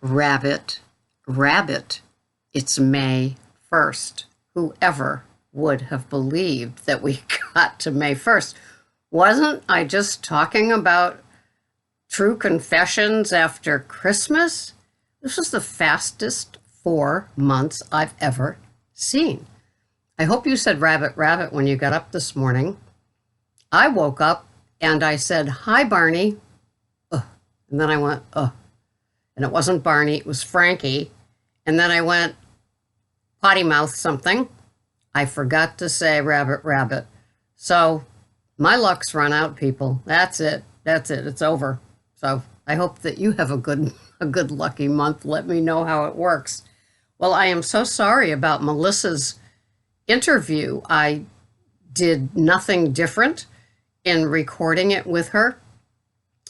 Rabbit, rabbit, it's May 1st. Whoever would have believed that we got to May 1st? Wasn't I just talking about true confessions after Christmas? This was the fastest 4 months I've ever seen. I hope you said rabbit, rabbit when you got up this morning. I woke up and I said, hi, Barney. Ugh. And then I went, ugh. And it wasn't Barney, it was Frankie. And then I went, potty mouth something. I forgot to say rabbit, rabbit. So my luck's run out, people. That's it. That's it. It's over. So I hope that you have a good lucky month. Let me know how it works. Well, I am so sorry about Melissa's interview. I did nothing different in recording it with her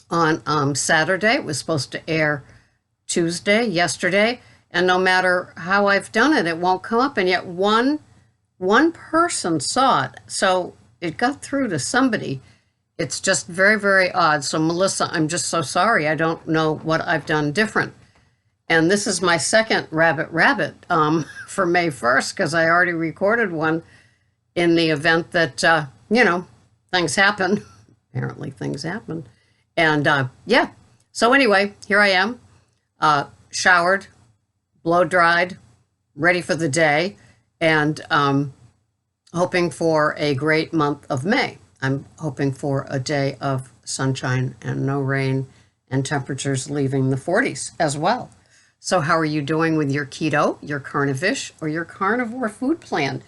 on Saturday. It was supposed to air Tuesday, yesterday, and no matter how I've done it, it won't come up. And yet one person saw it, so it got through to somebody. It's just very, very odd. So Melissa, I'm just so sorry. I don't know what I've done different. And this is my second rabbit for May 1st, because I already recorded one in the event that, things happen. Apparently things happen. And yeah, so anyway, here I am, showered, blow dried, ready for the day, and hoping for a great month of May. I'm hoping for a day of sunshine and no rain and temperatures leaving the 40s as well. So how are you doing with your keto, your carnivish, or your carnivore food plan?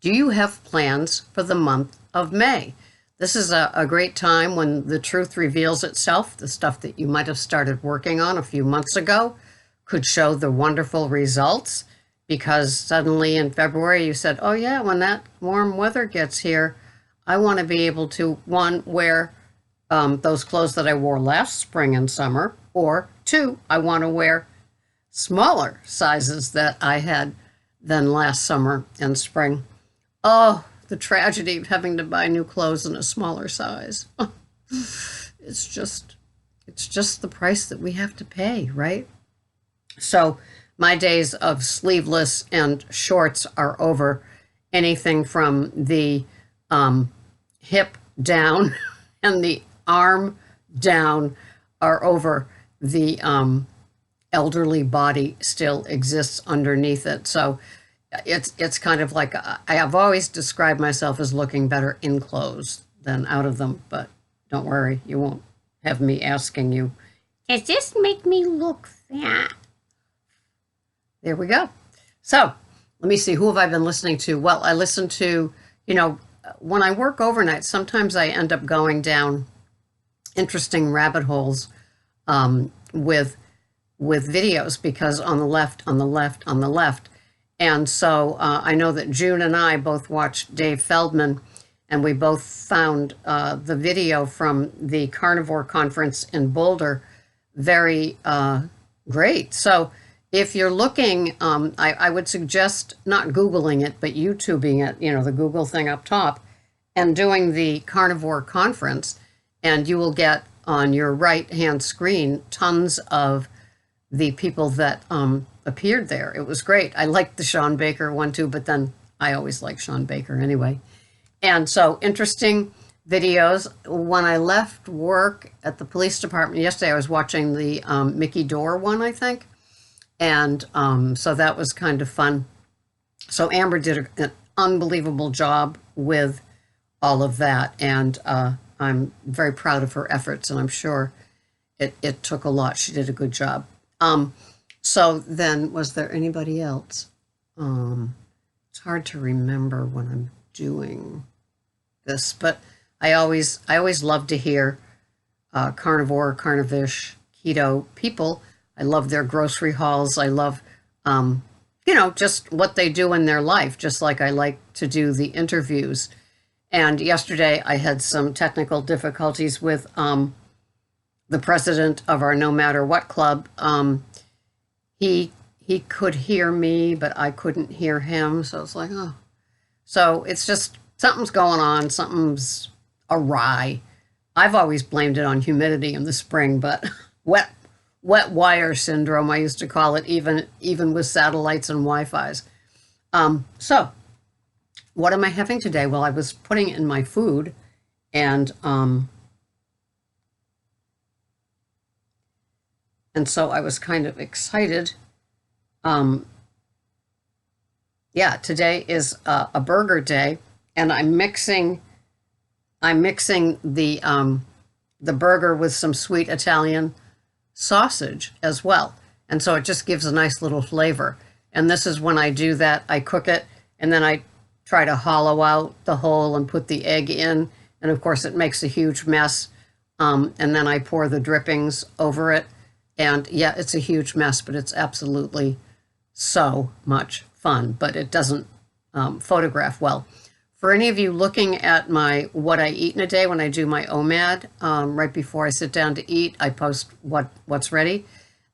Do you have plans for the month of May? This is a great time when the truth reveals itself. The stuff that you might have started working on a few months ago could show the wonderful results, because suddenly in February you said, oh yeah, when that warm weather gets here, I want to be able to, one, wear those clothes that I wore last spring and summer, or two, I want to wear smaller sizes that I had than last summer and spring. Oh, the tragedy of having to buy new clothes in a smaller size. It's just the price that we have to pay, right? So my days of sleeveless and shorts are over. Anything from the hip down and the arm down are over. The elderly body still exists underneath it. So it's kind of like, I have always described myself as looking better in clothes than out of them, but don't worry, you won't have me asking you, does this make me look fat? There we go. So let me see, who have I been listening to? Well, I listen to, when I work overnight, sometimes I end up going down interesting rabbit holes with videos, because on the left. And so I know that June and I both watched Dave Feldman, and we both found the video from the Carnivore conference in Boulder very great. So if you're looking, I would suggest not Googling it, but YouTubing it, the Google thing up top, and doing the Carnivore conference, and you will get on your right-hand screen tons of the people that appeared there. It was great. I liked the Sean Baker one too, but then I always like Sean Baker anyway. And so interesting videos. When I left work at the police department yesterday, I was watching the Mickey Dore one, I think. And so that was kind of fun. So Amber did an unbelievable job with all of that. And I'm very proud of her efforts, and I'm sure it took a lot. She did a good job. So then, was there anybody else? It's hard to remember when I'm doing this, but I always love to hear carnivore, carnivish, keto people. I love their grocery hauls. I love, just what they do in their life, just like I like to do the interviews. And yesterday I had some technical difficulties with the president of our No Matter What club. He could hear me, but I couldn't hear him. So it's like, oh. So it's just, something's going on. Something's awry. I've always blamed it on humidity in the spring, but wet wet wire syndrome, I used to call it, even with satellites and Wi-Fi's. So what am I having today? Well, I was putting it in my food, and so I was kind of excited. Yeah, today is a burger day, and I'm mixing the burger with some sweet Italian sausage as well. And so it just gives a nice little flavor. And this is when I do that, I cook it, and then I try to hollow out the hole and put the egg in. And of course, it makes a huge mess. And then I pour the drippings over it. And yeah, it's a huge mess, but it's absolutely so much fun. But it doesn't photograph well. For any of you looking at my what I eat in a day when I do my OMAD, right before I sit down to eat, I post what's ready.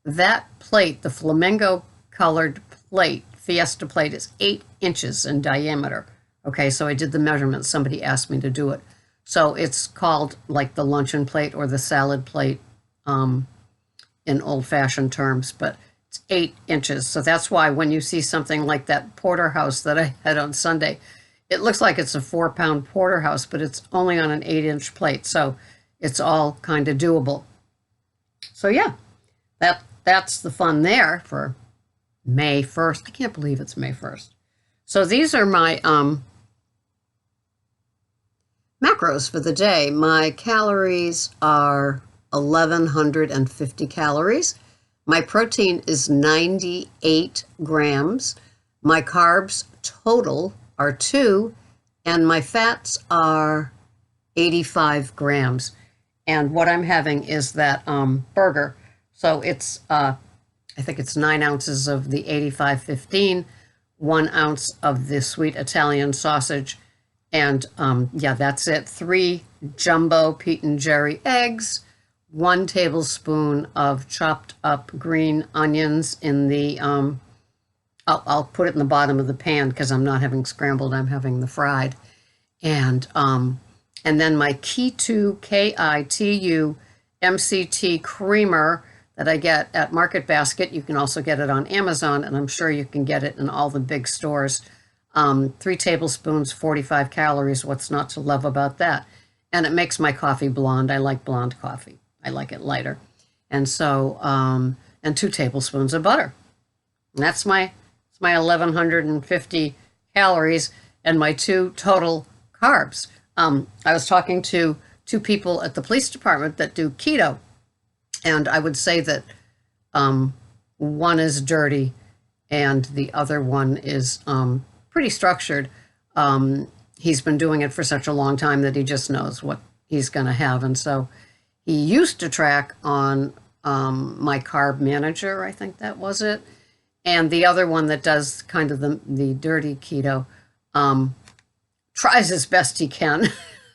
That plate, the flamingo colored plate, Fiesta plate, is 8 inches in diameter. Okay, so I did the measurements. Somebody asked me to do it. So it's called like the luncheon plate or the salad plate in old-fashioned terms, but it's 8 inches. So that's why when you see something like that porterhouse that I had on Sunday, it looks like it's a 4-pound porterhouse, but it's only on an 8-inch plate. So it's all kind of doable. So yeah, that's the fun there for May 1st. I can't believe it's May 1st. So these are my macros for the day. My calories are 1,150 calories. My protein is 98 grams. My carbs total are 2, and my fats are 85 grams. And what I'm having is that burger. So it's, I think it's 9 ounces of the 85-15, 1 ounce of the sweet Italian sausage, and yeah, that's it. 3 jumbo Pete and Jerry eggs, 1 tablespoon of chopped up green onions in the, I'll put it in the bottom of the pan because I'm not having scrambled, I'm having the fried. And then my Keto, Kitu MCT creamer that I get at Market Basket. You can also get it on Amazon, and I'm sure you can get it in all the big stores. 3 tablespoons, 45 calories. What's not to love about that? And it makes my coffee blonde. I like blonde coffee. I like it lighter. And so, and 2 tablespoons of butter. And that's my 1,150 calories and my 2 total carbs. I was talking to 2 people at the police department that do keto, and I would say that one is dirty and the other one is pretty structured. He's been doing it for such a long time that he just knows what he's going to have. And so he used to track on my carb manager, I think that was it. And the other one that does kind of the dirty keto tries as best he can,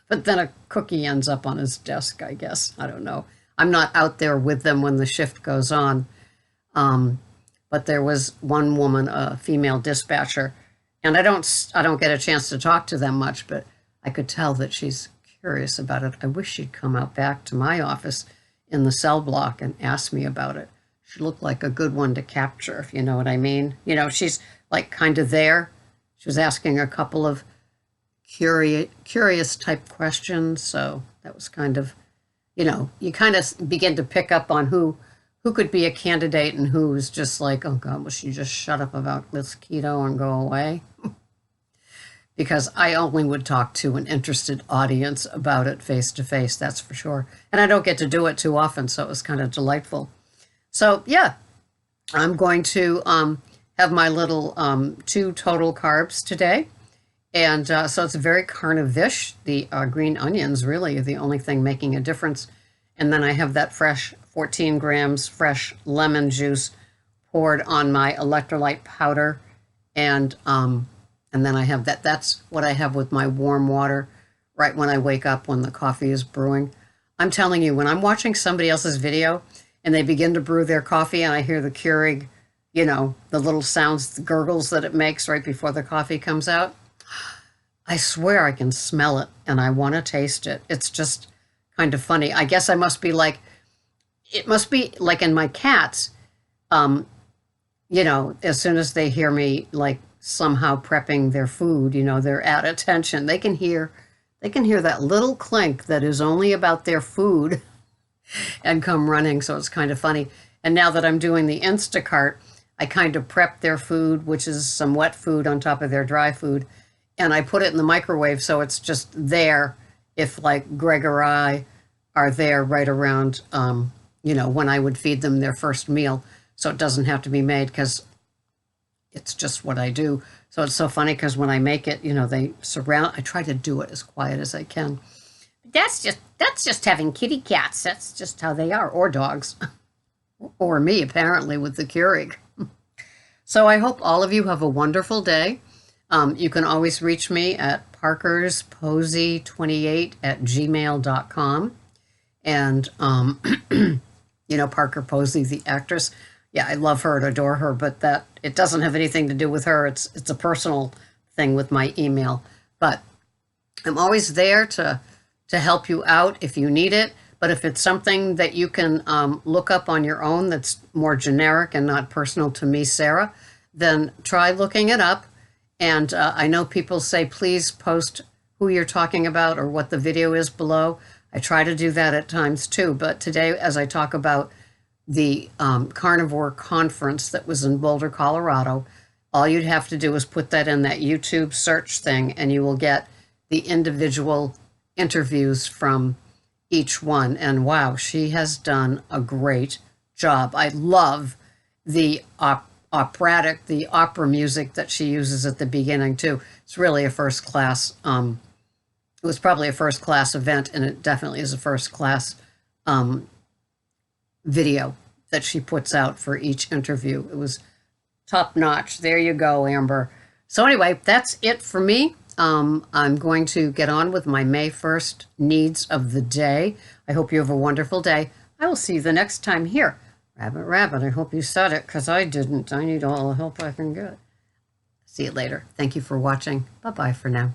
but then a cookie ends up on his desk, I guess. I don't know. I'm not out there with them when the shift goes on. But there was one woman, a female dispatcher, and I don't get a chance to talk to them much, but I could tell that she's curious about it. I wish she'd come out back to my office in the cell block and ask me about it. She looked like a good one to capture, if you know what I mean. You know, she's like kind of there. She was asking a couple of curious type questions, so that was kind of, you know, you kind of begin to pick up on who could be a candidate and who's just like, oh God, will she just shut up about this keto and go away? Because I only would talk to an interested audience about it face to face, that's for sure. And I don't get to do it too often, so it was kind of delightful. So yeah, I'm going to have my little 2 total carbs today. And so it's very carnivish. The green onions really are the only thing making a difference. And then I have that fresh 14 grams fresh lemon juice poured on my electrolyte powder. And then I have that. That's what I have with my warm water right when I wake up when the coffee is brewing. I'm telling you, when I'm watching somebody else's video and they begin to brew their coffee and I hear the Keurig, you know, the little sounds, the gurgles that it makes right before the coffee comes out, I swear I can smell it and I want to taste it. It's just kind of funny. I guess I must be like it must be like in my cats, um, you know, as soon as they hear me like somehow prepping their food, you know, they're at attention. They can hear that little clink that is only about their food and come running. So it's kind of funny. And now that I'm doing the Instacart, I kind of prep their food, which is some wet food on top of their dry food, and I put it in the microwave so it's just there if like Greg or I are there right around, you know, when I would feed them their first meal. So it doesn't have to be made because it's just what I do. So it's so funny because when I make it, you know, they surround, I try to do it as quiet as I can. That's just having kitty cats. That's just how they are, or dogs, or me apparently with the Keurig. So I hope all of you have a wonderful day. You can always reach me at parkersposey28@gmail.com. And, you know, Parker Posey, the actress. Yeah, I love her and adore her, but that it doesn't have anything to do with her. It's a personal thing with my email. But I'm always there to help you out if you need it. But if it's something that you can look up on your own that's more generic and not personal to me, Sarah, then try looking it up. And I know people say, please post who you're talking about or what the video is below. I try to do that at times too. But today, as I talk about the Carnivore conference that was in Boulder, Colorado, all you'd have to do is put that in that YouTube search thing and you will get the individual interviews from each one. And wow, she has done a great job. I love the operatic, the opera music that she uses at the beginning too. It's really a first class, it was probably a first class event, and it definitely is a first class video that she puts out for each interview. It was top notch. There you go, Amber. So anyway, that's it for me. I'm going to get on with my May 1st needs of the day. I hope you have a wonderful day. I will see you the next time here. Rabbit, rabbit, I hope you said it because I didn't. I need all the help I can get. See you later. Thank you for watching. Bye-bye for now.